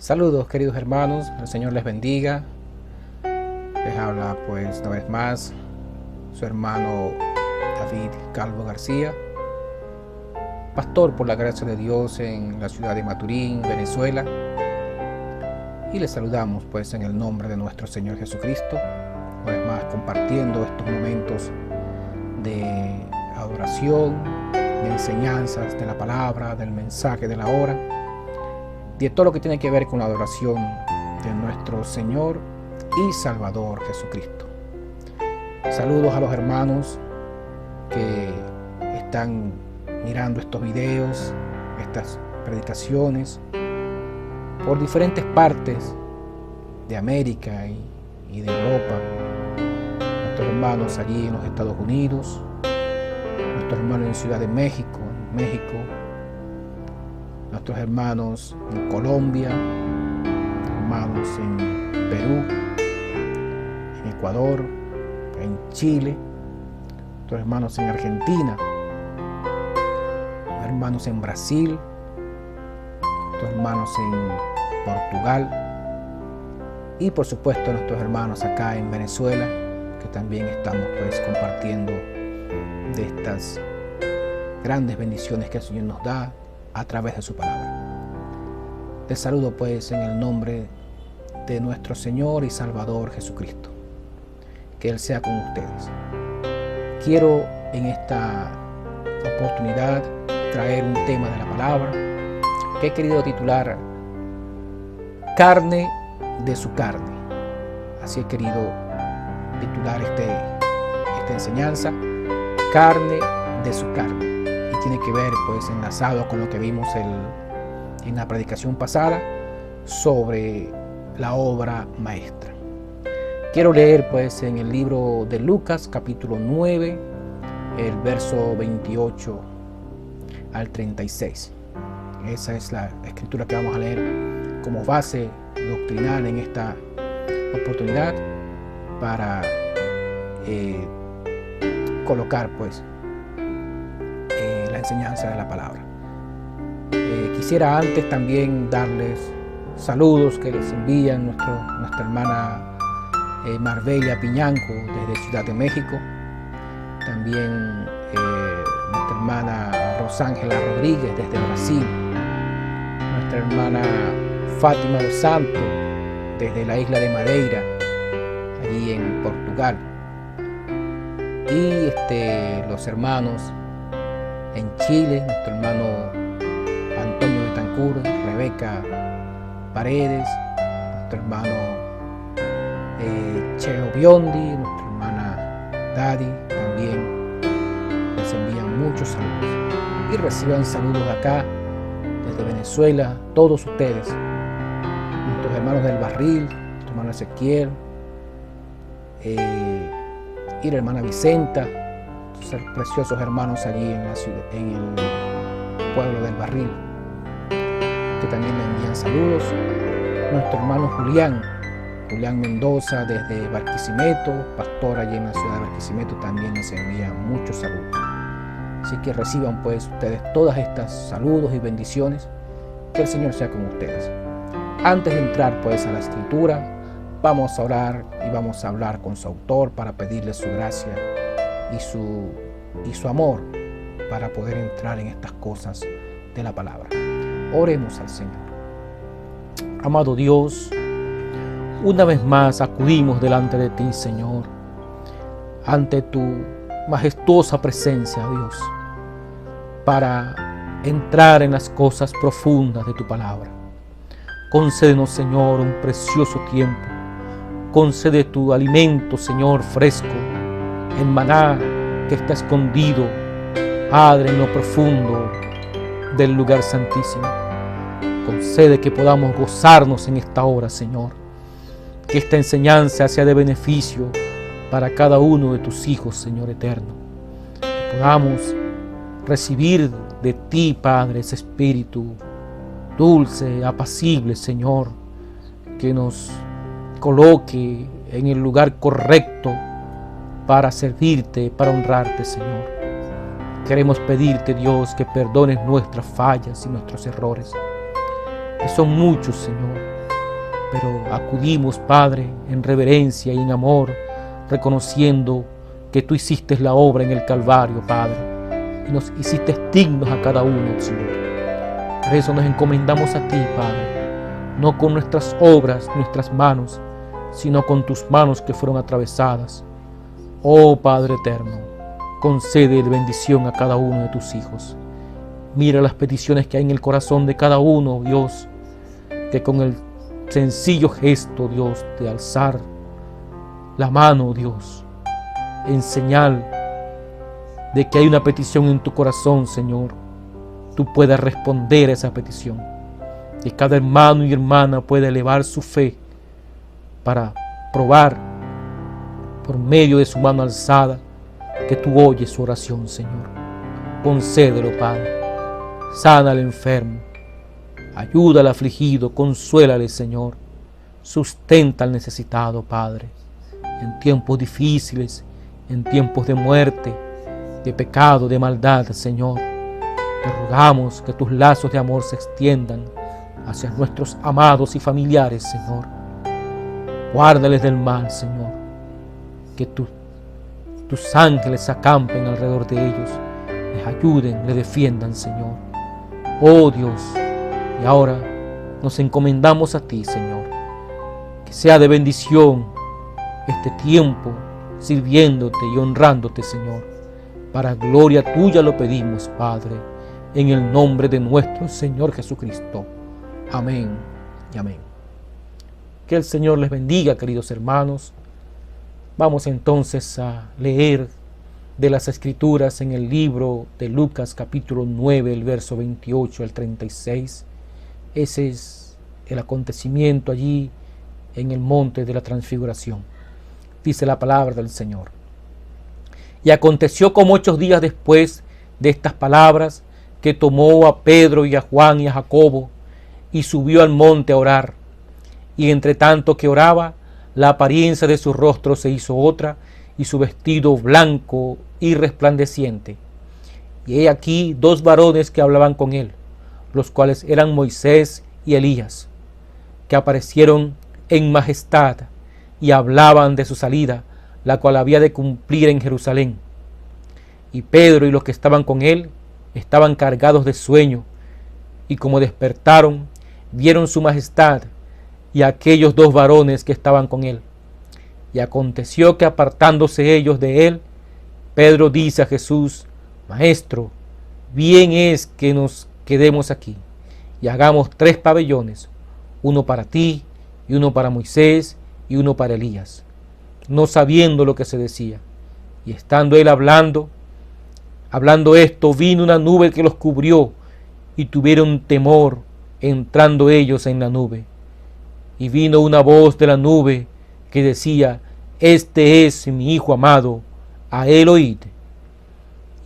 Saludos queridos hermanos, el Señor les bendiga. Les habla pues una vez más su hermano David Calvo García, pastor por la gracia de Dios en la ciudad de Maturín, Venezuela. Y les saludamos pues en el nombre de nuestro Señor Jesucristo, una vez más compartiendo estos momentos de adoración, de enseñanzas de la palabra, del mensaje de la hora, de todo lo que tiene que ver con la adoración de nuestro Señor y Salvador Jesucristo. Saludos a los hermanos que están mirando estos videos, estas predicaciones por diferentes partes de América y de Europa. Nuestros hermanos allí en los Estados Unidos, nuestros hermanos en Ciudad de México, nuestros hermanos en Colombia, hermanos en Perú, en Ecuador, en Chile, nuestros hermanos en Argentina, hermanos en Brasil, nuestros hermanos en Portugal y por supuesto nuestros hermanos acá en Venezuela, que también estamos pues compartiendo de estas grandes bendiciones que el Señor nos da a través de su palabra. Les saludo pues en el nombre de nuestro Señor y Salvador Jesucristo. Que Él sea con ustedes. Quiero en esta oportunidad traer un tema de la palabra que he querido titular Carne de su carne. Así he querido titular esta enseñanza, Carne de su carne. Y tiene que ver pues enlazado con lo que vimos en la predicación pasada sobre la obra maestra. Quiero leer pues en el libro de Lucas capítulo 9, el verso 28 al 36. Esa es la escritura que vamos a leer como base doctrinal en esta oportunidad para colocar pues la enseñanza de la palabra. Quisiera antes también darles saludos que les envían nuestra hermana Marbella Piñanco desde Ciudad de México, también nuestra hermana Rosángela Rodríguez desde Brasil, nuestra hermana Fátima dos Santos desde la isla de Madeira, allí en Portugal, y los hermanos en Chile, nuestro hermano Antonio Betancourt, Rebeca Paredes, nuestro hermano Cheo Biondi, nuestra hermana Daddy, también les envían muchos saludos. Y reciban saludos acá, desde Venezuela, todos ustedes, nuestros hermanos del Barril, nuestro hermano Ezequiel, y la hermana Vicenta, sus preciosos hermanos allí en el pueblo del Barril, que también le envían saludos. Nuestro hermano Julián Mendoza desde Barquisimeto, pastor allí en la ciudad de Barquisimeto, también les envía muchos saludos. Así que reciban pues ustedes todas estas saludos y bendiciones, que el Señor sea con ustedes. Antes de entrar pues a la escritura, vamos a orar y vamos a hablar con su autor para pedirle su gracia y su amor para poder entrar en estas cosas de la palabra. Oremos al Señor. Amado Dios, una vez más acudimos delante de ti, Señor, ante tu majestuosa presencia, Dios, para entrar en las cosas profundas de tu palabra. Concédenos, Señor, un precioso tiempo. Concede tu alimento, Señor, fresco, el maná que está escondido, Padre, en lo profundo del lugar santísimo. Concede que podamos gozarnos en esta hora, Señor. Que esta enseñanza sea de beneficio para cada uno de tus hijos, Señor eterno. Que podamos recibir de ti, Padre, ese espíritu dulce, apacible, Señor, que nos coloque en el lugar correcto para servirte, para honrarte, Señor. Queremos pedirte, Dios, que perdones nuestras fallas y nuestros errores, que son muchos, Señor. pero acudimos, Padre, en reverencia y en amor, reconociendo que tú hiciste la obra en el Calvario, Padre, y nos hiciste dignos a cada uno, Señor. Por eso nos encomendamos a ti, Padre, no con nuestras obras, nuestras manos, sino con tus manos que fueron atravesadas. Oh Padre eterno, concede bendición a cada uno de tus hijos. Mira las peticiones que hay en el corazón de cada uno, Dios, que con el sencillo gesto, Dios, de alzar la mano, Dios, en señal de que hay una petición en tu corazón, Señor, tú puedas responder a esa petición. Que cada hermano y hermana pueda elevar su fe para probar por medio de su mano alzada que tú oyes su oración, Señor. Concédelo, Padre. Sana al enfermo, ayuda al afligido, consuélale, Señor. Sustenta al necesitado, Padre. En tiempos difíciles, en tiempos de muerte, de pecado, de maldad, Señor, te rogamos que tus lazos de amor se extiendan hacia nuestros amados y familiares, Señor. Guárdales del mal, Señor. Que tus ángeles acampen alrededor de ellos, les ayuden, les defiendan, Señor. Oh Dios, y ahora nos encomendamos a ti, Señor. Que sea de bendición este tiempo sirviéndote y honrándote, Señor. Para gloria tuya lo pedimos, Padre, en el nombre de nuestro Señor Jesucristo. Amén y amén. Que el Señor les bendiga, queridos hermanos. Vamos entonces a leer de las Escrituras en el libro de Lucas capítulo 9, el verso 28 al 36. Ese es el acontecimiento allí en el monte de la transfiguración. Dice la palabra del Señor. Y aconteció como 8 días después de estas palabras, que tomó a Pedro y a Juan y a Jacobo y subió al monte a orar. Y entre tanto que oraba, la apariencia de su rostro se hizo otra, y su vestido blanco y resplandeciente. Y he aquí 2 varones que hablaban con él, los cuales eran Moisés y Elías, que aparecieron en majestad y hablaban de su salida, la cual había de cumplir en Jerusalén. Y Pedro y los que estaban con él estaban cargados de sueño, y como despertaron, vieron su majestad y a aquellos 2 varones que estaban con él. Y aconteció que apartándose ellos de él, Pedro dice a Jesús: Maestro, bien es que nos quedemos aquí y hagamos 3 pabellones, uno para ti, y uno para Moisés, y uno para Elías. No sabiendo lo que se decía. Y estando él hablando esto, vino una nube que los cubrió, y tuvieron temor entrando ellos en la nube. Y vino una voz de la nube que decía: Este es mi Hijo amado, a él oíd.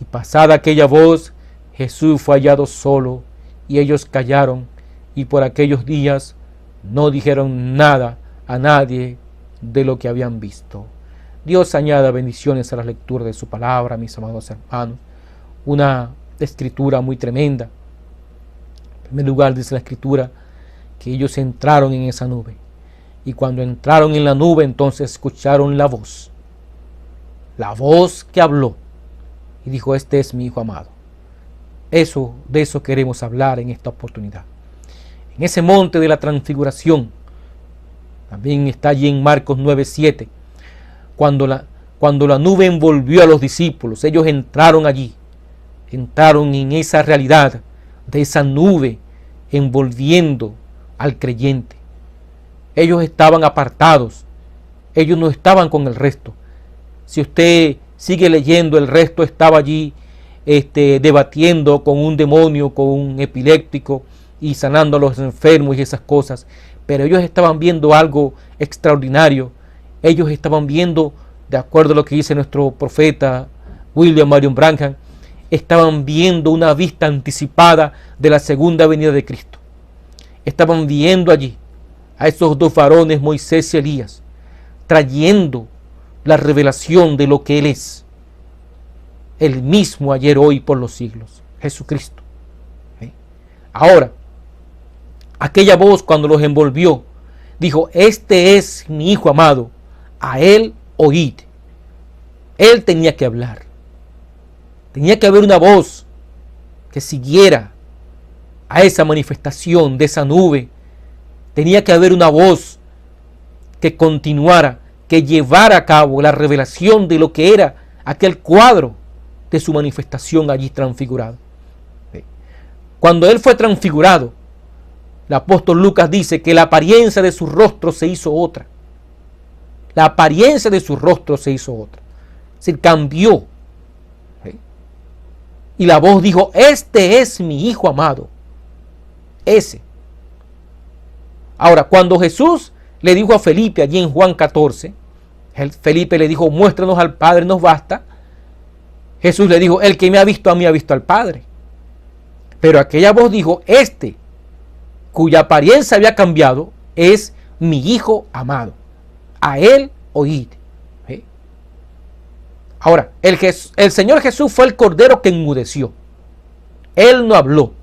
Y pasada aquella voz, Jesús fue hallado solo, y ellos callaron, y por aquellos días no dijeron nada a nadie de lo que habían visto. Dios añada bendiciones a la lectura de su palabra, mis amados hermanos. Una escritura muy tremenda. En primer lugar, dice la escritura que ellos entraron en esa nube. Y cuando entraron en la nube, entonces escucharon la voz que habló y dijo: Este es mi Hijo amado. De eso queremos hablar en esta oportunidad. En ese monte de la transfiguración, también está allí en Marcos 9:7, cuando la nube envolvió a los discípulos, ellos entraron allí, entraron en esa realidad de esa nube envolviendo al creyente. Ellos estaban apartados, ellos no estaban con el resto. Si usted sigue leyendo, el resto estaba allí debatiendo con un demonio, con un epiléptico y sanando a los enfermos y esas cosas. Pero ellos estaban viendo algo extraordinario. Ellos estaban viendo, de acuerdo a lo que dice nuestro profeta William Marion Branham, estaban viendo una vista anticipada de la segunda venida de Cristo. Estaban viendo allí a esos 2 varones, Moisés y Elías, trayendo la revelación de lo que Él es, el mismo ayer, hoy, por los siglos, Jesucristo. Ahora, aquella voz cuando los envolvió, dijo: este es mi Hijo amado, a él oíd. Él tenía que hablar. Tenía que haber una voz que siguiera a esa manifestación de esa nube. Tenía que haber una voz que continuara, que llevara a cabo la revelación de lo que era aquel cuadro de su manifestación allí transfigurado. Cuando él fue transfigurado, el apóstol Lucas dice que la apariencia de su rostro se hizo otra. La apariencia de su rostro se hizo otra. Es decir, cambió. Y la voz dijo: este es mi Hijo amado. Ese. Ahora, cuando Jesús le dijo a Felipe allí en Juan 14, Felipe le dijo: muéstranos al Padre, nos basta. Jesús le dijo: el que me ha visto a mí ha visto al Padre. Pero aquella voz dijo: este, cuya apariencia había cambiado, es mi Hijo amado. A él oíd. ¿Sí? Ahora, el Señor Jesús fue el Cordero que enmudeció. Él no habló.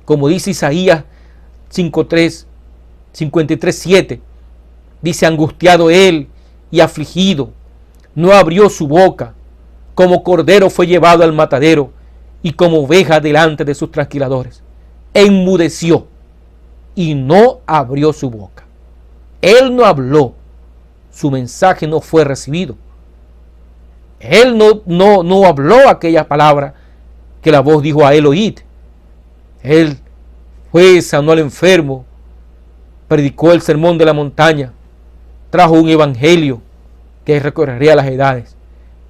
Como dice Isaías 53:7. Dice: angustiado él y afligido, no abrió su boca. Como cordero fue llevado al matadero, y como oveja delante de sus trasquiladores. Enmudeció y no abrió su boca. Él no habló. Su mensaje no fue recibido. Él no habló aquella palabra que la voz dijo: a él oíd. Él fue, sanó al enfermo, predicó el sermón de la montaña, trajo un evangelio que recorrería las edades.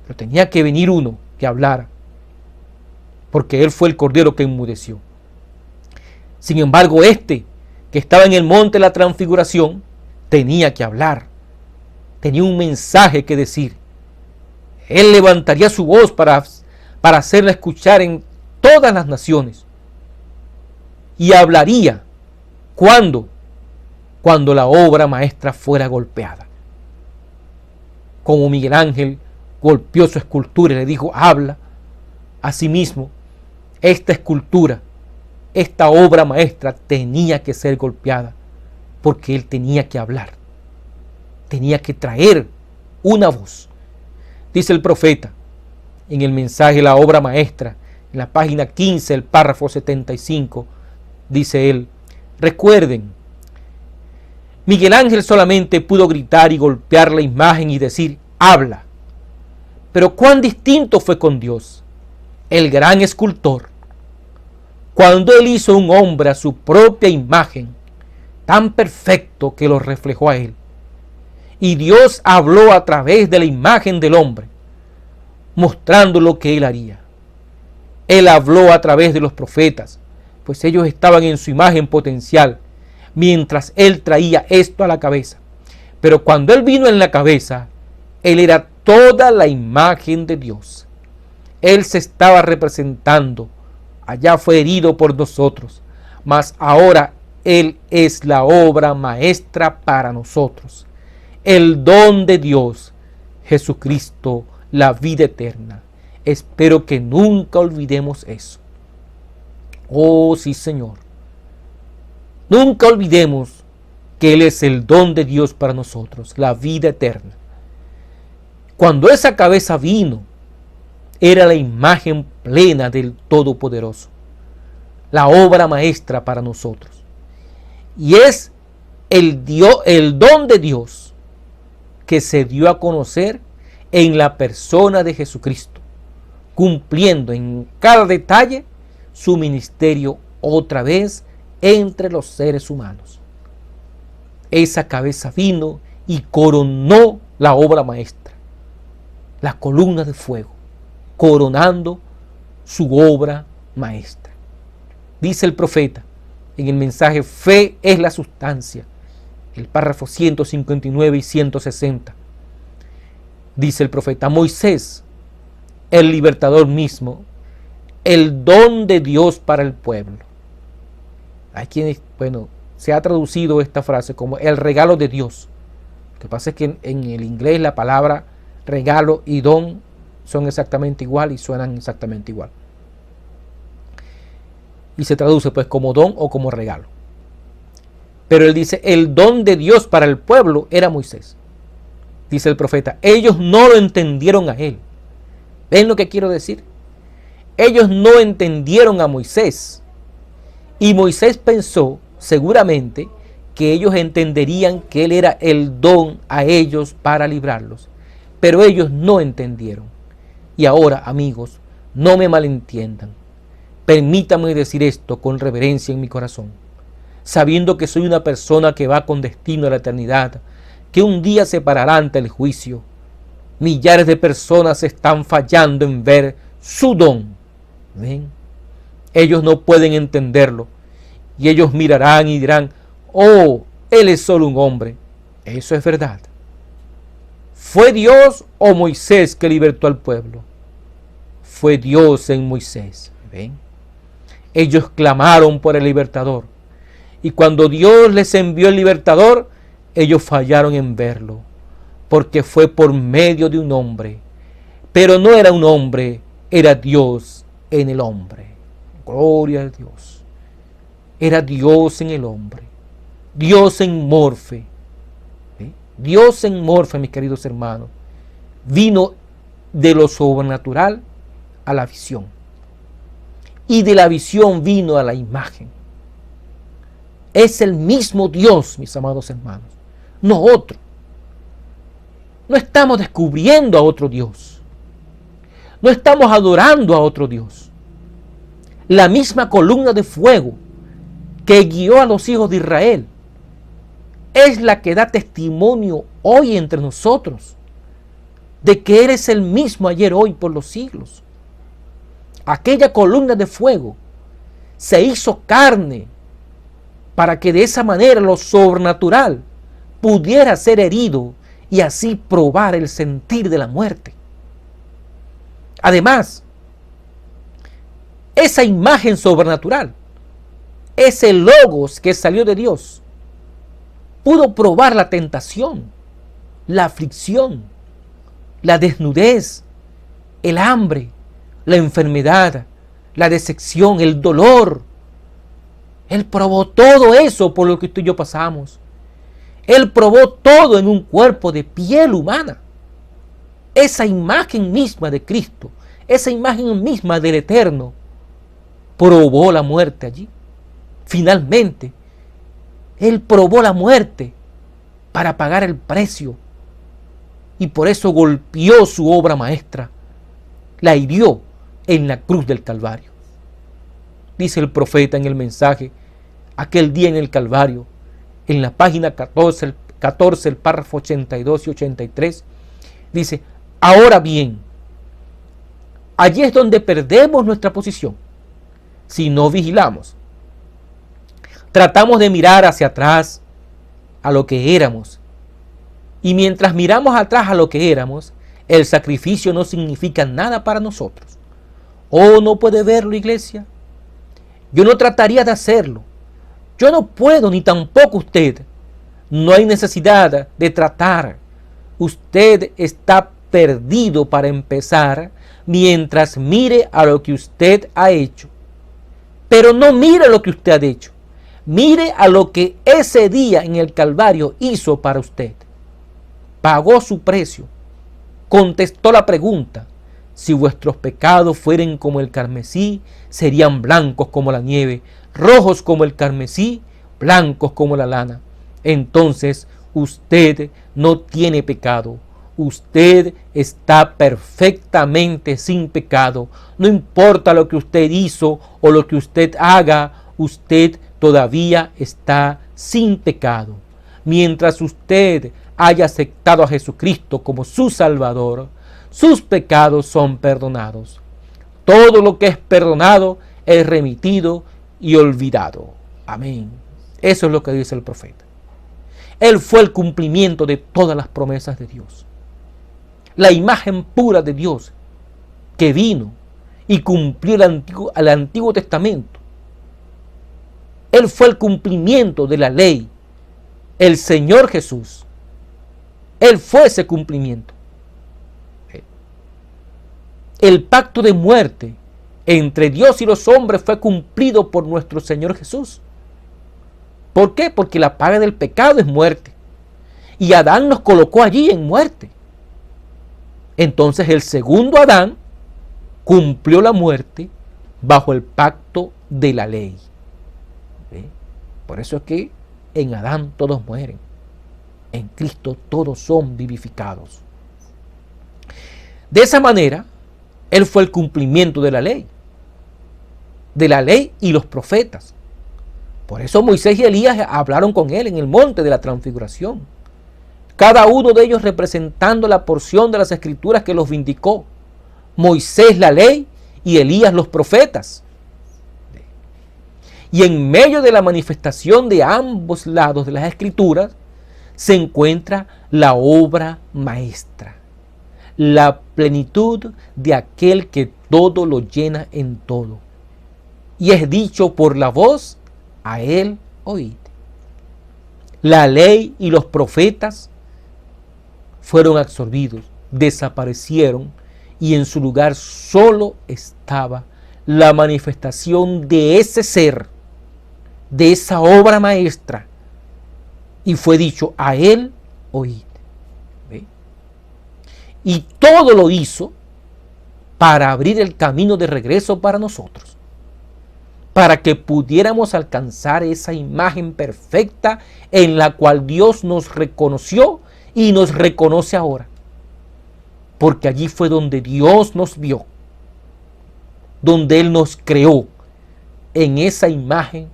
Pero tenía que venir uno que hablara, porque él fue el cordero que enmudeció. Sin embargo, este que estaba en el monte de la transfiguración tenía que hablar, tenía un mensaje que decir. Él levantaría su voz para hacerla escuchar en todas las naciones, y hablaría cuando la obra maestra fuera golpeada. Como Miguel Ángel golpeó su escultura y le dijo: habla. Asimismo, esta escultura, esta obra maestra tenía que ser golpeada, porque él tenía que hablar, tenía que traer una voz. Dice el profeta en el mensaje La obra maestra, en la página 15, el párrafo 75, dice él: recuerden, Miguel Ángel solamente pudo gritar y golpear la imagen y decir: habla. Pero cuán distinto fue con Dios, el gran escultor, cuando él hizo un hombre a su propia imagen, tan perfecto que lo reflejó a él. Y Dios habló a través de la imagen del hombre, mostrando lo que él haría. Él habló a través de los profetas, pues ellos estaban en su imagen potencial, mientras él traía esto a la cabeza. Pero cuando él vino en la cabeza, él era toda la imagen de Dios. Él se estaba representando. Allá fue herido por nosotros, mas ahora él es la obra maestra para nosotros. El don de Dios, Jesucristo, la vida eterna. Espero que nunca olvidemos eso. Oh sí, Señor. Nunca olvidemos que Él es el don de Dios para nosotros, la vida eterna. Cuando esa cabeza vino, era la imagen plena del Todopoderoso, la obra maestra para nosotros. Y es el don de Dios que se dio a conocer en la persona de Jesucristo, cumpliendo en cada detalle su ministerio otra vez entre los seres humanos. Esa cabeza vino y coronó la obra maestra, la columna de fuego, coronando su obra maestra. Dice el profeta en el mensaje Fe es la sustancia, el párrafo 159 y 160. Dice el profeta: Moisés, el libertador mismo, el don de Dios para el pueblo. Hay quienes, se ha traducido esta frase como el regalo de Dios. Lo que pasa es que en el inglés la palabra regalo y don son exactamente igual y suenan exactamente igual. Y se traduce pues como don o como regalo. Pero él dice, el don de Dios para el pueblo era Moisés. Dice el profeta, ellos no lo entendieron a él. ¿Ven lo que quiero decir? Ellos no entendieron a Moisés. Y Moisés pensó, seguramente, que ellos entenderían que él era el don a ellos para librarlos. Pero ellos no entendieron. Y ahora, amigos, no me malentiendan. Permítanme decir esto con reverencia en mi corazón, sabiendo que soy una persona que va con destino a la eternidad, que un día se parará ante el juicio. Millares de personas están fallando en ver su don. ¿Ven? Ellos no pueden entenderlo. Y ellos mirarán y dirán, oh, él es solo un hombre. Eso es verdad. ¿Fue Dios o Moisés que libertó al pueblo? Fue Dios en Moisés. ¿Ven? Ellos clamaron por el libertador. Y cuando Dios les envió el libertador, ellos fallaron en verlo. Porque fue por medio de un hombre. Pero no era un hombre, era Dios en el hombre. Gloria a Dios. Era Dios en el hombre. Dios en morfe. ¿Sí? Dios en morfe, mis queridos hermanos. Vino de lo sobrenatural a la visión. Y de la visión vino a la imagen. Es el mismo Dios, mis amados hermanos. No otro. No estamos descubriendo a otro Dios. No estamos adorando a otro Dios. La misma columna de fuego que guió a los hijos de Israel es la que da testimonio hoy entre nosotros de que eres el mismo ayer, hoy, por los siglos. Aquella columna de fuego se hizo carne para que de esa manera lo sobrenatural pudiera ser herido y así probar el sentir de la muerte. Además, esa imagen sobrenatural, ese logos que salió de Dios, pudo probar la tentación, la aflicción, la desnudez, el hambre, la enfermedad, la decepción, el dolor. Él probó todo eso por lo que tú y yo pasamos. Él probó todo en un cuerpo de piel humana. Esa imagen misma de Cristo, esa imagen misma del Eterno, probó la muerte allí. Finalmente, Él probó la muerte para pagar el precio. Y por eso golpeó su obra maestra, la hirió en la cruz del Calvario. Dice el profeta en el mensaje, aquel día en el Calvario, en la página 14, el párrafo 82 y 83, dice, ahora bien, allí es donde perdemos nuestra posición. Si no vigilamos, tratamos de mirar hacia atrás a lo que éramos. Y mientras miramos atrás a lo que éramos, el sacrificio no significa nada para nosotros. ¿Oh, no puede verlo, iglesia? Yo no trataría de hacerlo. Yo no puedo, ni tampoco usted. No hay necesidad de tratar. Usted está perdido para empezar mientras mire a lo que usted ha hecho. Pero no mire lo que usted ha hecho. Mire a lo que ese día en el Calvario hizo para usted. Pagó su precio. Contestó la pregunta. Si vuestros pecados fueren como el carmesí, serían blancos como la nieve, rojos como el carmesí, blancos como la lana. Entonces usted no tiene pecado. Usted está perfectamente sin pecado. No importa lo que usted hizo o lo que usted haga, usted todavía está sin pecado. Mientras usted haya aceptado a Jesucristo como su Salvador, sus pecados son perdonados. Todo lo que es perdonado es remitido y olvidado. Amén. Eso es lo que dice el profeta. Él fue el cumplimiento de todas las promesas de Dios. La imagen pura de Dios que vino y cumplió el Antiguo Testamento. Él fue el cumplimiento de la ley. El Señor Jesús. Él fue ese cumplimiento. El pacto de muerte entre Dios y los hombres fue cumplido por nuestro Señor Jesús. ¿Por qué? Porque la paga del pecado es muerte. Y Adán nos colocó allí en muerte. Entonces el segundo Adán cumplió la muerte bajo el pacto de la ley. ¿Ve? Por eso es que en Adán todos mueren. En Cristo todos son vivificados. De esa manera, Él fue el cumplimiento de la ley. De la ley y los profetas. Por eso Moisés y Elías hablaron con Él en el monte de la transfiguración. Cada uno de ellos representando la porción de las escrituras que los vindicó. Moisés la ley y Elías los profetas. Y en medio de la manifestación de ambos lados de las escrituras se encuentra la obra maestra, la plenitud de aquel que todo lo llena en todo. Y es dicho por la voz, a él oíd. La ley y los profetas fueron absorbidos, desaparecieron, y en su lugar solo estaba la manifestación de ese ser, de esa obra maestra, y fue dicho, a él oíd. ¿Ve? Y todo lo hizo para abrir el camino de regreso para nosotros, para que pudiéramos alcanzar esa imagen perfecta en la cual Dios nos reconoció y nos reconoce ahora. Porque allí fue donde Dios nos vio, donde Él nos creó en esa imagen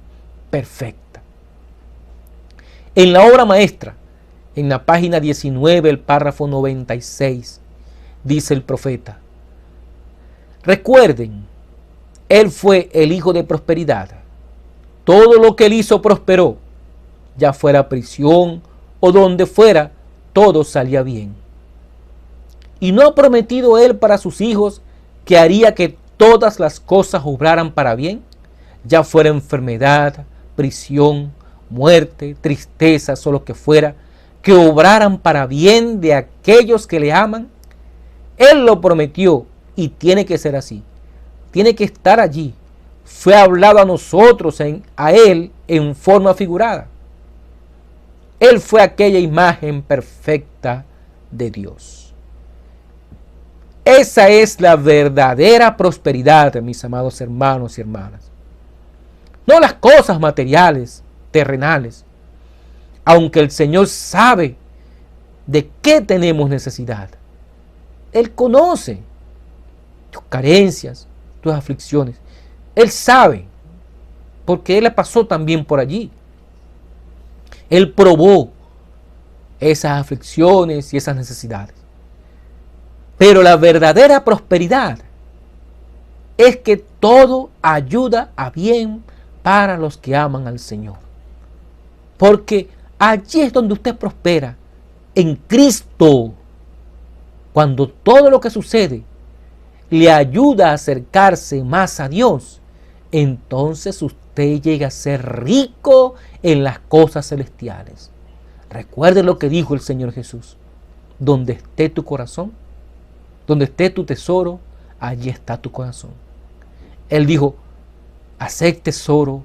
perfecta. En la obra maestra, en la página 19, el párrafo 96, dice el profeta: recuerden, Él fue el hijo de prosperidad. Todo lo que Él hizo prosperó, ya fuera prisión o donde fuera, todo salía bien. Y no ha prometido Él para sus hijos que haría que todas las cosas obraran para bien, ya fuera enfermedad, prisión, muerte, tristezas o lo que fuera, que obraran para bien de aquellos que le aman. Él lo prometió y tiene que ser así. Tiene que estar allí. Fue hablado a nosotros, a Él, en forma figurada. Él fue aquella imagen perfecta de Dios. Esa es la verdadera prosperidad, mis amados hermanos y hermanas. No las cosas materiales, terrenales. Aunque el Señor sabe de qué tenemos necesidad. Él conoce tus carencias, tus aflicciones. Él sabe, porque Él pasó también por allí. Él probó esas aflicciones y esas necesidades. Pero la verdadera prosperidad es que todo ayuda a bien para los que aman al Señor. Porque allí es donde usted prospera, en Cristo. Cuando todo lo que sucede le ayuda a acercarse más a Dios, entonces usted llega a ser rico en las cosas celestiales. Recuerde lo que dijo el Señor Jesús: donde esté tu corazón, donde esté tu tesoro, allí está tu corazón. Él dijo: haced tesoro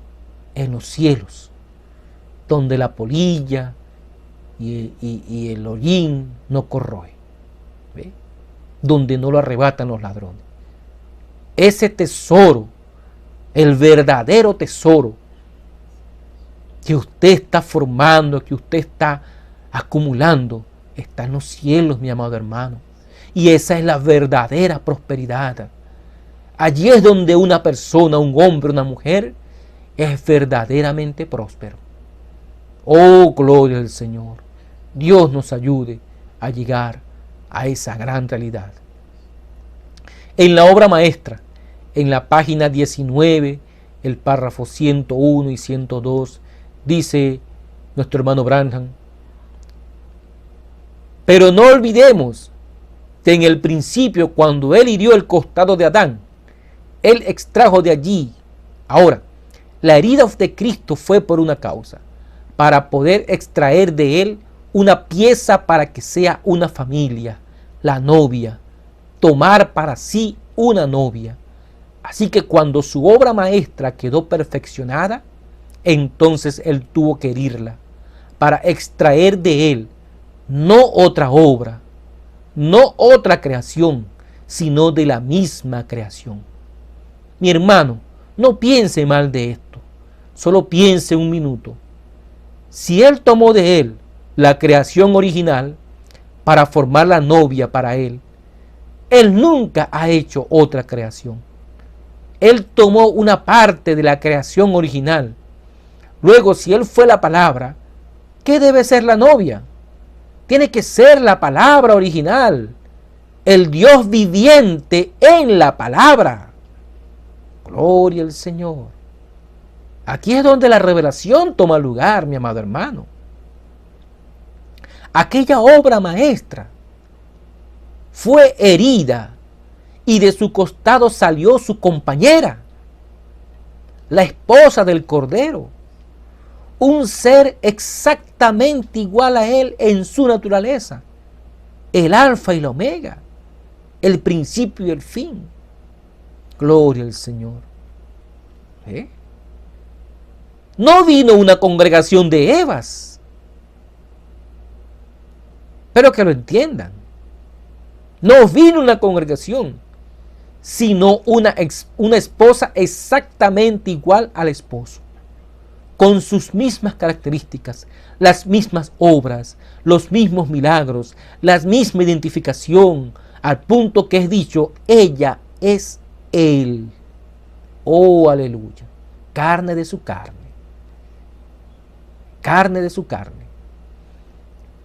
en los cielos, donde la polilla y el hollín no corroe, ¿ve? Donde no lo arrebatan los ladrones. Ese tesoro, el verdadero tesoro que usted está formando, que usted está acumulando, está en los cielos, mi amado hermano. Y esa es la verdadera prosperidad. Allí es donde una persona, un hombre, una mujer, es verdaderamente próspero. Oh, gloria al Señor. Dios nos ayude a llegar a esa gran realidad. En la obra maestra, en la página 19, el párrafo 101 y 102, dice nuestro hermano Branham: pero no olvidemos que en el principio, cuando Él hirió el costado de Adán, Él extrajo de allí. Ahora, la herida de Cristo fue por una causa, para poder extraer de Él una pieza para que sea una familia, la novia, tomar para sí una novia. Así que cuando su obra maestra quedó perfeccionada, Entonces él tuvo que herirla para extraer de él no otra obra, no otra creación, sino de la misma creación. Mi hermano, no piense mal de esto, solo piense un minuto. Si él tomó de él la creación original para formar la novia para él, él nunca ha hecho otra creación. Él tomó una parte de la creación original. Luego, si él fue la palabra, ¿qué debe ser la novia? Tiene que ser la palabra original, el Dios viviente en la palabra. Gloria al Señor. Aquí es donde la revelación toma lugar, mi amado hermano. Aquella obra maestra fue herida y de su costado salió su compañera, la esposa del Cordero, un ser exactamente igual a él en su naturaleza, el alfa y la omega, el principio y el fin. Gloria al Señor. No vino una congregación de Evas, pero que lo entiendan. No vino una congregación, sino una esposa exactamente igual al esposo, con sus mismas características, las mismas obras, los mismos milagros, la misma identificación, al punto que es dicho, ella es él. Oh, aleluya. Carne de su carne. Carne de su carne.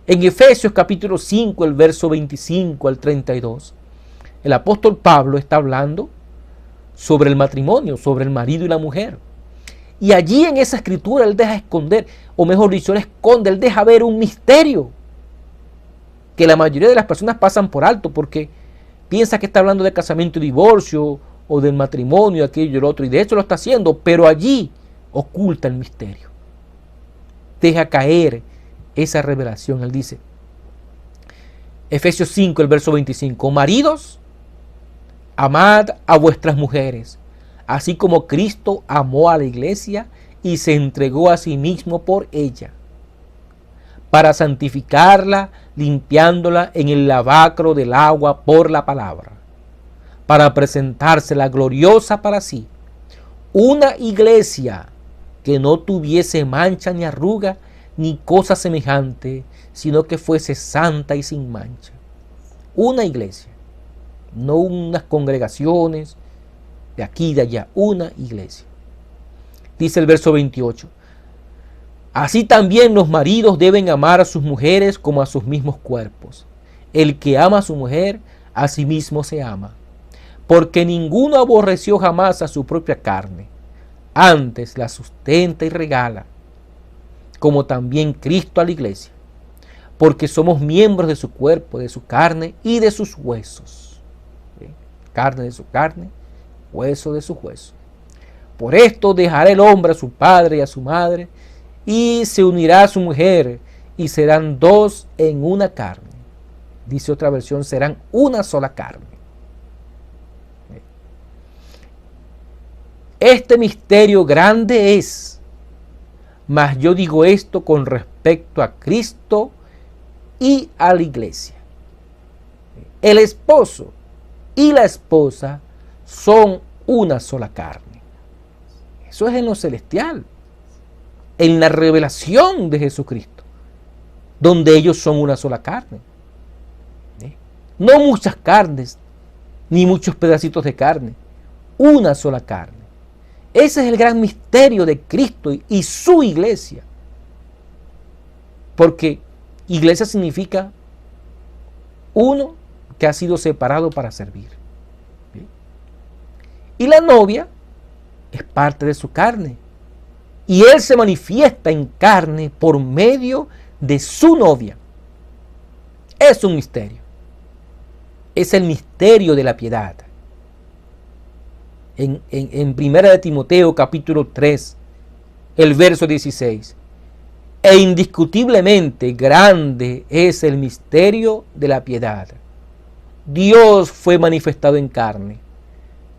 En Efesios capítulo 5, el verso 25 al 32, el apóstol Pablo está hablando sobre el matrimonio, sobre el marido y la mujer. Y allí en esa escritura él deja esconder, o mejor dicho, él esconde, él deja ver un misterio que la mayoría de las personas pasan por alto porque piensa que está hablando de casamiento y divorcio o del matrimonio, aquello y el otro, y de hecho lo está haciendo, pero allí oculta el misterio. Deja caer esa revelación. Él dice, Efesios 5, el verso 25, maridos, amad a vuestras mujeres, así como Cristo amó a la iglesia y se entregó a sí mismo por ella, para santificarla, limpiándola en el lavacro del agua por la palabra, para presentársela gloriosa para sí, una iglesia que no tuviese mancha ni arruga ni cosa semejante, sino que fuese santa y sin mancha. Una iglesia, no unas congregaciones de aquí y de allá, una iglesia. Dice el verso 28, así también los maridos deben amar a sus mujeres como a sus mismos cuerpos. El que ama a su mujer, a sí mismo se ama, porque ninguno aborreció jamás a su propia carne, antes la sustenta y regala, como también Cristo a la iglesia, porque somos miembros de su cuerpo, de su carne y de sus huesos. ¿Sí? Carne de su carne, hueso de su hueso. Por esto dejará el hombre a su padre y a su madre, y se unirá a su mujer, y serán dos en una carne. Dice otra versión, serán una sola carne. Este misterio grande es, mas yo digo esto con respecto a Cristo y a la iglesia. El esposo y la esposa son una sola carne. Eso es en lo celestial, en la revelación de Jesucristo, donde ellos son una sola carne. No muchas carnes, ni muchos pedacitos de carne, una sola carne. Ese es el gran misterio de Cristo y su iglesia. Porque iglesia significa uno que ha sido separado para servir. ¿Bien? Y la novia es parte de su carne. Y él se manifiesta en carne por medio de su novia. Es un misterio. Es el misterio de la piedad. En Primera de Timoteo capítulo 3, el verso 16. E indiscutiblemente grande es el misterio de la piedad. Dios fue manifestado en carne,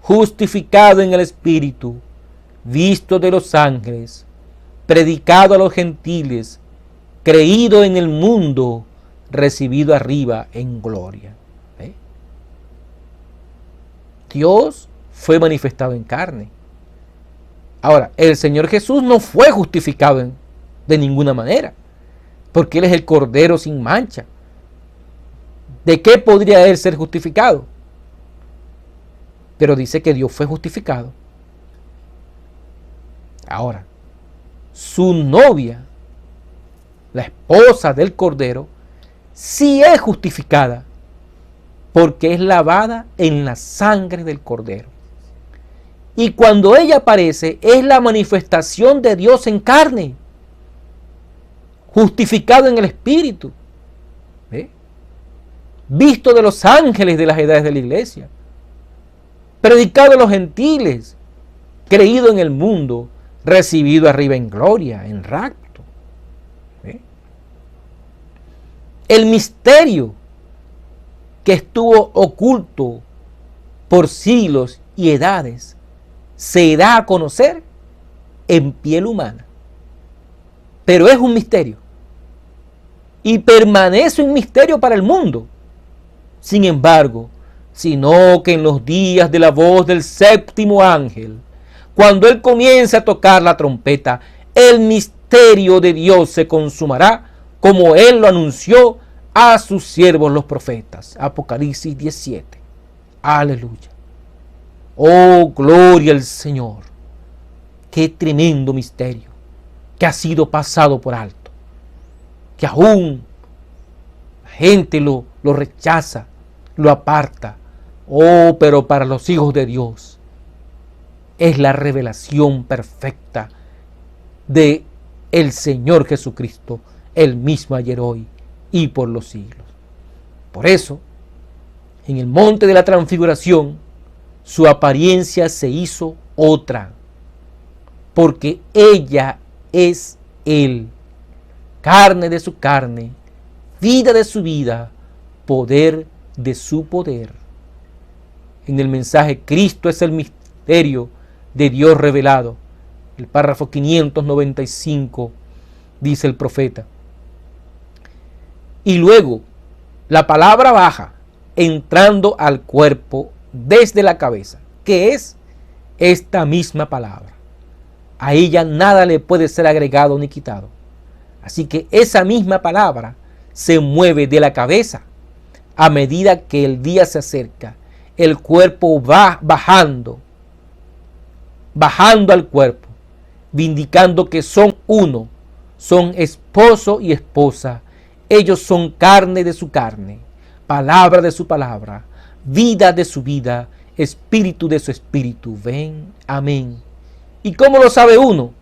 justificado en el Espíritu, visto de los ángeles, predicado a los gentiles, creído en el mundo, recibido arriba en gloria. Dios fue manifestado en carne. Ahora, el Señor Jesús no fue justificado de ninguna manera, porque Él es el Cordero sin mancha. ¿De qué podría Él ser justificado? Pero dice que Dios fue justificado. Ahora, su novia, la esposa del Cordero, sí es justificada, porque es lavada en la sangre del Cordero. Y cuando ella aparece, es la manifestación de Dios en carne, justificado en el Espíritu, visto de los ángeles de las edades de la iglesia, predicado a los gentiles, creído en el mundo, recibido arriba en gloria, en rapto. El misterio que estuvo oculto por siglos y edades se da a conocer en piel humana. Pero es un misterio y permanece un misterio para el mundo. Sin embargo, sino que en los días de la voz del séptimo ángel, cuando él comience a tocar la trompeta, el misterio de Dios se consumará, como él lo anunció a sus siervos los profetas. Apocalipsis 17. Aleluya. Oh, gloria al Señor. Qué tremendo misterio que ha sido pasado por alto, que aún la gente lo rechaza, lo aparta. Oh, pero para los hijos de Dios es la revelación perfecta de el Señor Jesucristo, el mismo ayer, hoy y por los siglos. Por eso, en el monte de la transfiguración, su apariencia se hizo otra, porque ella es Él, carne de su carne, vida de su vida, poder de su poder. En el mensaje, Cristo es el misterio de Dios revelado. El párrafo 595 dice el profeta. Y luego la palabra baja, entrando al cuerpo desde la cabeza, que es esta misma palabra. A ella nada le puede ser agregado ni quitado. Así que esa misma palabra se mueve de la cabeza a medida que el día se acerca. El cuerpo va bajando al cuerpo, vindicando que son uno, son esposo y esposa. Ellos son carne de su carne, palabra de su palabra, vida de su vida, espíritu de su espíritu. Ven, amén. ¿Y cómo lo sabe uno?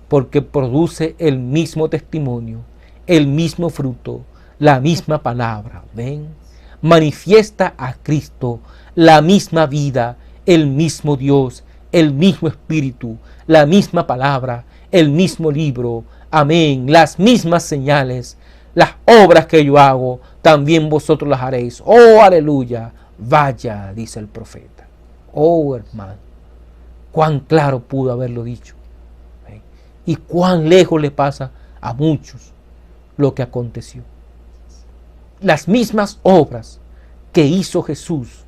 Porque produce el mismo testimonio, el mismo fruto, la misma palabra. Ven, manifiesta a Cristo, la misma vida, el mismo Dios, el mismo espíritu, la misma palabra, el mismo libro. Amén. Las mismas señales, las obras que yo hago, también vosotros las haréis. Oh, aleluya. Vaya, dice el profeta. Oh, hermano, cuán claro pudo haberlo dicho. Y cuán lejos le pasa a muchos lo que aconteció. Las mismas obras que hizo Jesús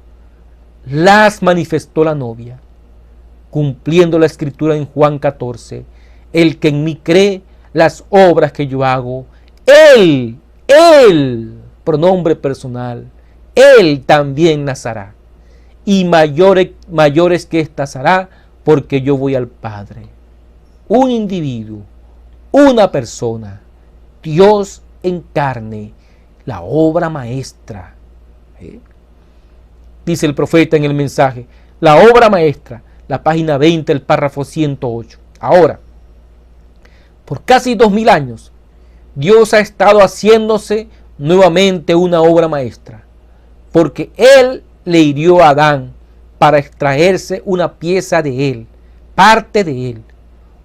las manifestó la novia, cumpliendo la escritura en Juan 14. El que en mí cree, las obras que yo hago, Él, pronombre personal, Él también las hará. Y mayores que estas hará, porque yo voy al Padre. Un individuo, una persona, Dios en carne, la obra maestra. Dice el profeta en el mensaje, la obra maestra, la página 20, el párrafo 108. Ahora, por casi 2000 años, Dios ha estado haciéndose nuevamente una obra maestra, porque Él le hirió a Adán para extraerse una pieza de él, parte de él,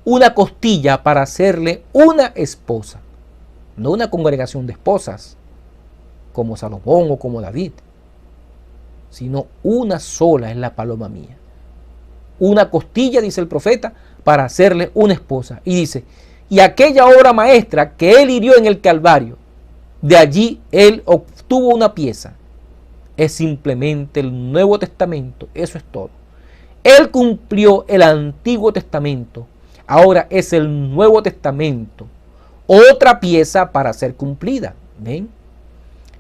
una costilla para hacerle una esposa, no una congregación de esposas, como Salomón o como David, sino una sola es la paloma mía. Una costilla, dice el profeta, para hacerle una esposa. Y dice y aquella obra maestra que Él hirió en el Calvario, de allí Él obtuvo una pieza. Es simplemente el Nuevo Testamento, eso es todo. Él cumplió el Antiguo Testamento, ahora es el Nuevo Testamento, otra pieza para ser cumplida. ¿Ven?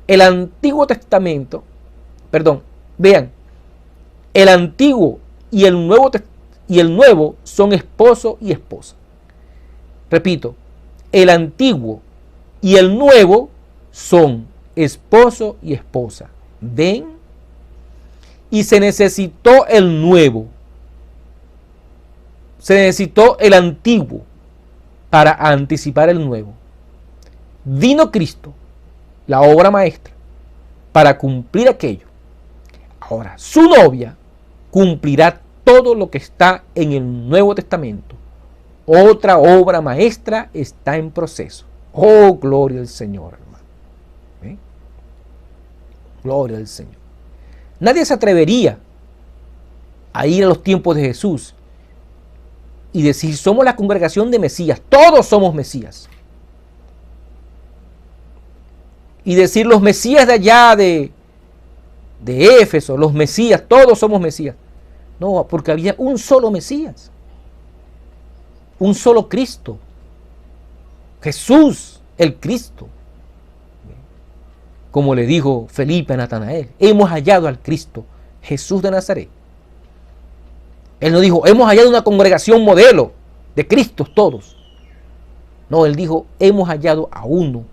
El Antiguo Testamento, vean, el Antiguo y el Nuevo son esposo y esposa. Repito, el Antiguo y el Nuevo son esposo y esposa. ¿Ven? Y se necesitó el Nuevo. Se necesitó el Antiguo para anticipar el Nuevo. Vino Cristo, la obra maestra, para cumplir aquello. Ahora, su novia cumplirá todo lo que está en el Nuevo Testamento. Otra obra maestra está en proceso. Oh, gloria al Señor, hermano. ¿Eh? Gloria al Señor. Nadie se atrevería a ir a los tiempos de Jesús y decir, somos la congregación de Mesías, todos somos Mesías. Y decir, los Mesías de allá de Éfeso, los Mesías, todos somos Mesías. No, porque había un solo Mesías, un solo Cristo, Jesús, el Cristo. Como le dijo Felipe a Natanael, hemos hallado al Cristo, Jesús de Nazaret. Él no dijo, hemos hallado una congregación modelo de Cristos todos. No, él dijo, hemos hallado a uno,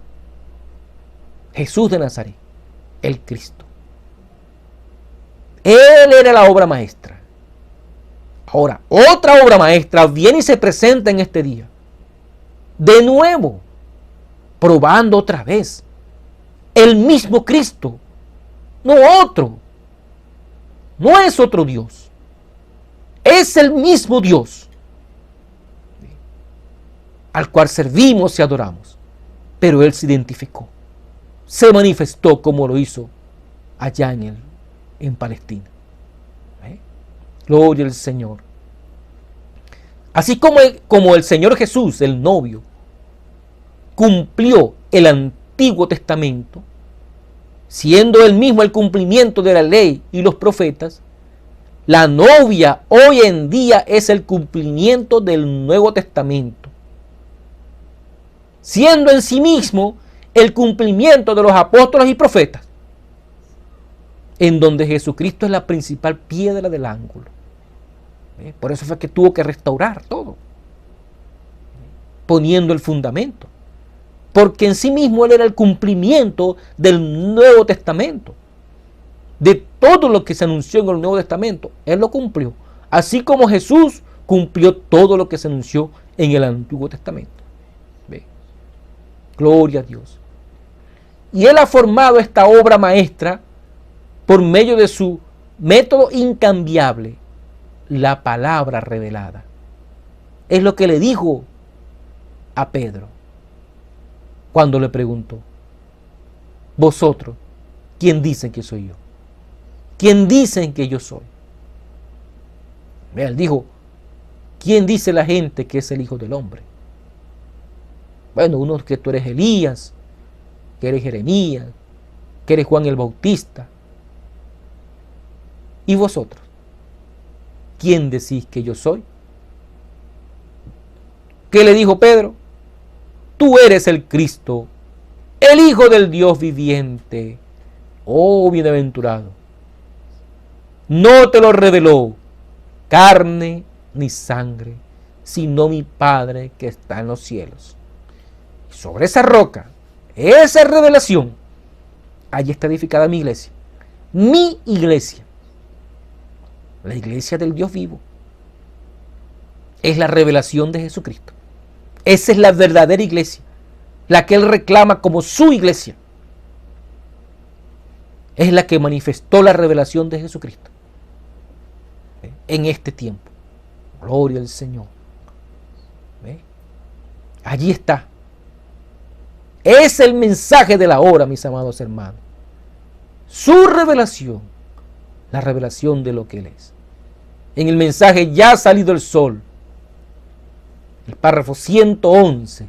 Jesús de Nazaret, el Cristo. Él era la obra maestra. Ahora, otra obra maestra viene y se presenta en este día. De nuevo, probando otra vez. El mismo Cristo, no otro. No es otro Dios. Es el mismo Dios al cual servimos y adoramos. Pero Él se identificó. Se manifestó como lo hizo allá en Palestina. Gloria al Señor. Así como el Señor Jesús, el novio, cumplió el Antiguo Testamento, siendo él mismo el cumplimiento de la ley y los profetas, la novia hoy en día es el cumplimiento del Nuevo Testamento, siendo en sí mismo el cumplimiento de los apóstoles y profetas, en donde Jesucristo es la principal piedra del ángulo. Por eso fue que tuvo que restaurar todo, poniendo el fundamento, porque en sí mismo Él era el cumplimiento del Nuevo Testamento. De todo lo que se anunció en el Nuevo Testamento, Él lo cumplió, así como Jesús cumplió todo lo que se anunció en el Antiguo Testamento. ¿Ve? Gloria a Dios. Y Él ha formado esta obra maestra por medio de su método incambiable, la palabra revelada. Es lo que le dijo a Pedro cuando le preguntó, vosotros, ¿quién dicen que soy yo? ¿Quién dicen que yo soy? Él dijo, ¿quién dice la gente que es el Hijo del Hombre? Bueno, unos que tú eres Elías, que eres Jeremías, que eres Juan el Bautista. ¿Y vosotros? ¿Quién decís que yo soy? ¿Qué le dijo Pedro? Tú eres el Cristo, el Hijo del Dios viviente. Oh, bienaventurado. No te lo reveló carne ni sangre, sino mi Padre que está en los cielos. Y sobre esa roca, esa revelación, allí está edificada mi iglesia. Mi iglesia. La iglesia del Dios vivo. Es la revelación de Jesucristo. Esa es la verdadera iglesia, la que Él reclama como su iglesia. Es la que manifestó la revelación de Jesucristo en este tiempo. Gloria al Señor. ¿Ve? Allí está. Es el mensaje de la hora, mis amados hermanos. Su revelación, la revelación de lo que Él es. En el mensaje ya ha salido el sol. el párrafo 111,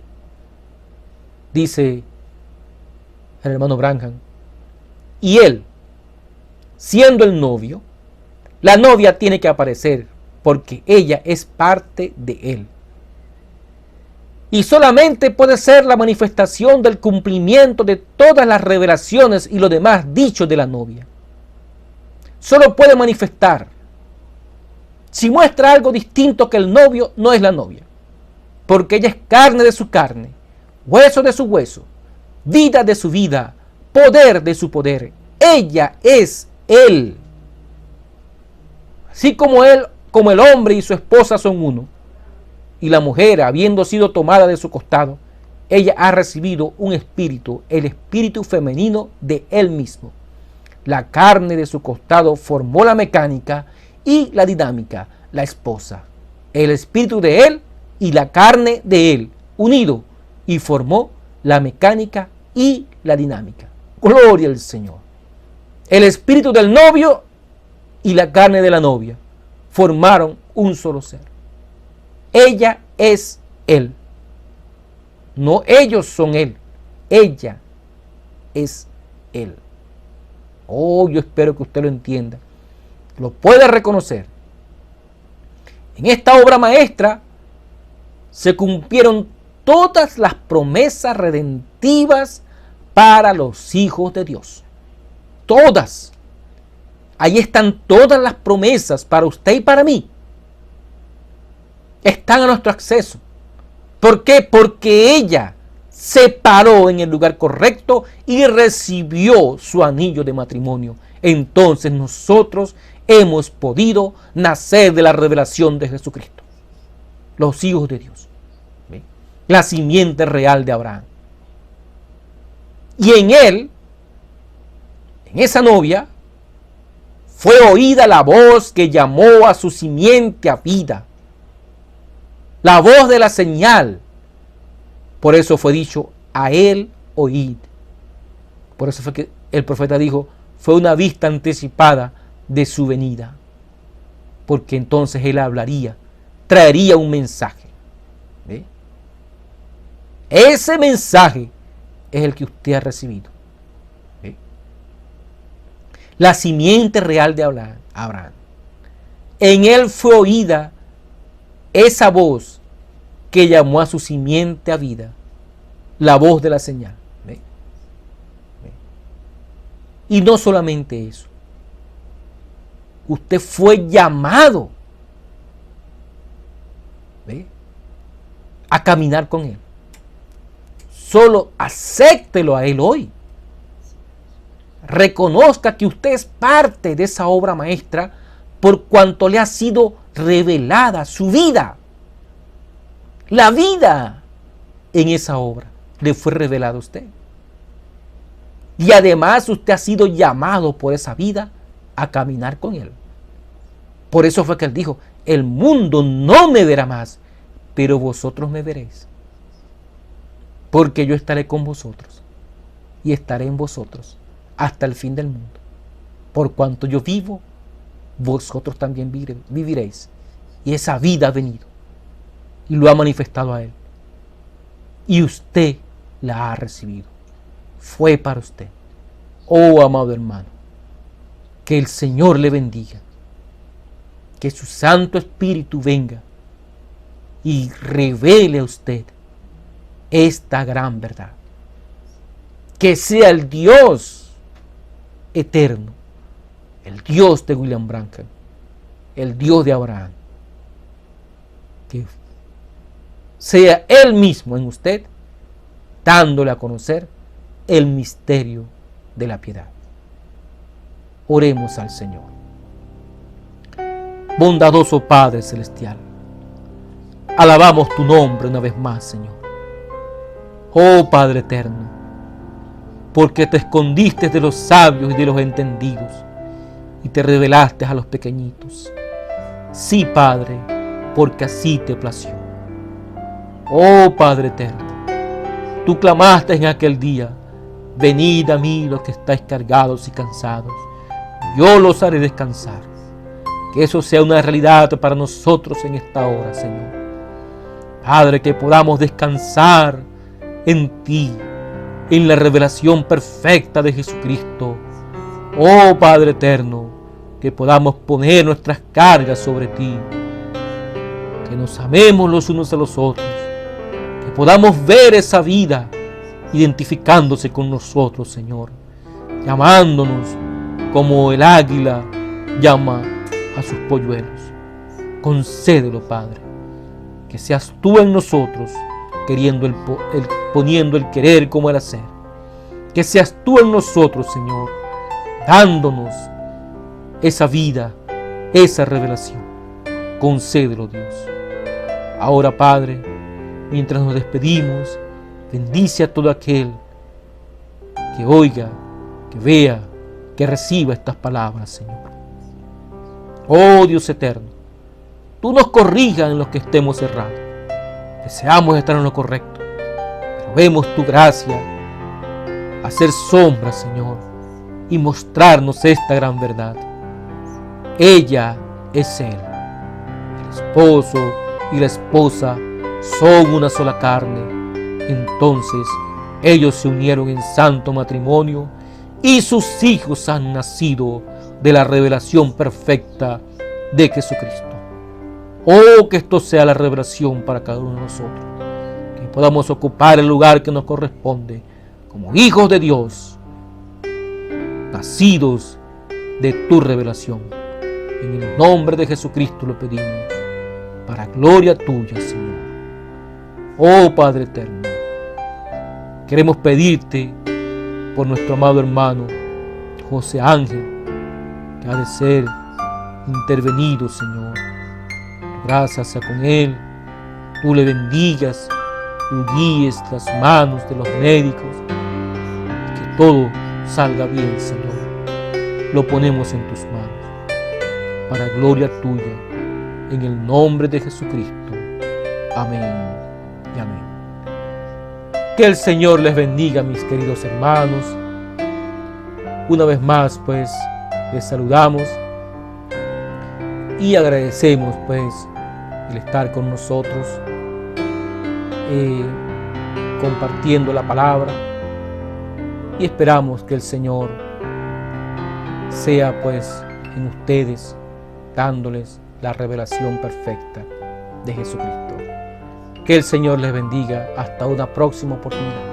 dice el hermano Branham, y él, siendo el novio, la novia tiene que aparecer porque ella es parte de él. Y solamente puede ser la manifestación del cumplimiento de todas las revelaciones y lo demás dicho de la novia. Solo puede manifestar. Si muestra algo distinto que el novio, no es la novia. Porque ella es carne de su carne, hueso de su hueso, vida de su vida, poder de su poder. Ella es él. Así como él, como el hombre y su esposa son uno, y la mujer, habiendo sido tomada de su costado, ella ha recibido un espíritu, el espíritu femenino de él mismo. La carne de su costado formó la mecánica y la dinámica, la esposa. El espíritu de él y la carne de él, unido, y formó la mecánica y la dinámica. Gloria al Señor. El espíritu del novio y la carne de la novia formaron un solo ser. Ella es él. No ellos son él. Ella es él. Oh, yo espero que usted lo entienda. Lo puede reconocer. En esta obra maestra se cumplieron todas las promesas redentivas para los hijos de Dios. Todas. Ahí están todas las promesas para usted y para mí. Están a nuestro acceso. ¿Por qué? Porque ella se paró en el lugar correcto y recibió su anillo de matrimonio. Entonces nosotros hemos podido nacer de la revelación de Jesucristo. Los hijos de Dios. ¿Ve? La simiente real de Abraham. Y en él, en esa novia, fue oída la voz que llamó a su simiente a vida. La voz de la señal. Por eso fue dicho, a él oíd. Por eso fue que el profeta dijo, fue una vista anticipada de su venida. Porque entonces él hablaría, traería un mensaje. ¿Ve? Ese mensaje es el que usted ha recibido. ¿Ve? La simiente real de Abraham. En él fue oída esa voz que llamó a su simiente a vida, la voz de la señal. ¿Ve? ¿Ve? Y no solamente eso, usted fue llamado, ¿ve?, a caminar con él. Solo acéptelo a él hoy. Reconozca que usted es parte de esa obra maestra por cuanto le ha sido revelada su vida. La vida en esa obra le fue revelada a usted. Y además usted ha sido llamado por esa vida a caminar con él. Por eso fue que él dijo, el mundo no me verá más, pero vosotros me veréis. Porque yo estaré con vosotros y estaré en vosotros hasta el fin del mundo. Por cuanto yo vivo, vosotros también viviréis. Y esa vida ha venido y lo ha manifestado a él. Y usted la ha recibido. Fue para usted. Oh, amado hermano, que el Señor le bendiga. Que su Santo Espíritu venga y revele a usted esta gran verdad. Que sea el Dios eterno, el Dios de William Branham, el Dios de Abraham, que sea Él mismo en usted, dándole a conocer el misterio de la piedad. Oremos al Señor. Bondadoso Padre Celestial, alabamos tu nombre una vez más, Señor. Oh Padre eterno, porque te escondiste de los sabios y de los entendidos y te revelaste a los pequeñitos. Sí, Padre, porque así te plació. Oh Padre eterno, tú clamaste en aquel día, venid a mí los que estáis cargados y cansados, yo los haré descansar. Que eso sea una realidad para nosotros en esta hora, Señor. Padre, que podamos descansar en ti, en la revelación perfecta de Jesucristo. Oh Padre eterno, que podamos poner nuestras cargas sobre ti, que nos amemos los unos a los otros, que podamos ver esa vida identificándose con nosotros, Señor, llamándonos como el águila llama a sus polluelos. Concédelo, Padre, que seas tú en nosotros, poniendo el querer como el hacer. Que seas tú en nosotros, Señor, dándonos esa vida, esa revelación. Concédelo, Dios. Ahora, Padre, mientras nos despedimos, bendice a todo aquel que oiga, que vea, que reciba estas palabras, Señor. Oh Dios eterno, tú nos corrijas en los que estemos errados. Deseamos estar en lo correcto, pero vemos tu gracia hacer sombra, Señor, y mostrarnos esta gran verdad. Ella es Él. El esposo y la esposa son una sola carne. Entonces ellos se unieron en santo matrimonio y sus hijos han nacido de la revelación perfecta de Jesucristo. Oh, que esto sea la revelación para cada uno de nosotros, que podamos ocupar el lugar que nos corresponde como hijos de Dios, nacidos de tu revelación. En el nombre de Jesucristo lo pedimos, para gloria tuya, Señor. Oh Padre eterno, queremos pedirte por nuestro amado hermano José Ángel, que ha de ser intervenido, Señor. Gracias sea con él, tú le bendigas, tú guíes las manos de los médicos, que todo salga bien, Señor. Lo ponemos en tus manos, para gloria tuya, en el nombre de Jesucristo. Amén y amén. Que el Señor les bendiga, mis queridos hermanos. Una vez más, pues, les saludamos y agradecemos, pues, el estar con nosotros, compartiendo la palabra, y esperamos que el Señor sea, pues, en ustedes, dándoles la revelación perfecta de Jesucristo. Que el Señor les bendiga. Hasta una próxima oportunidad.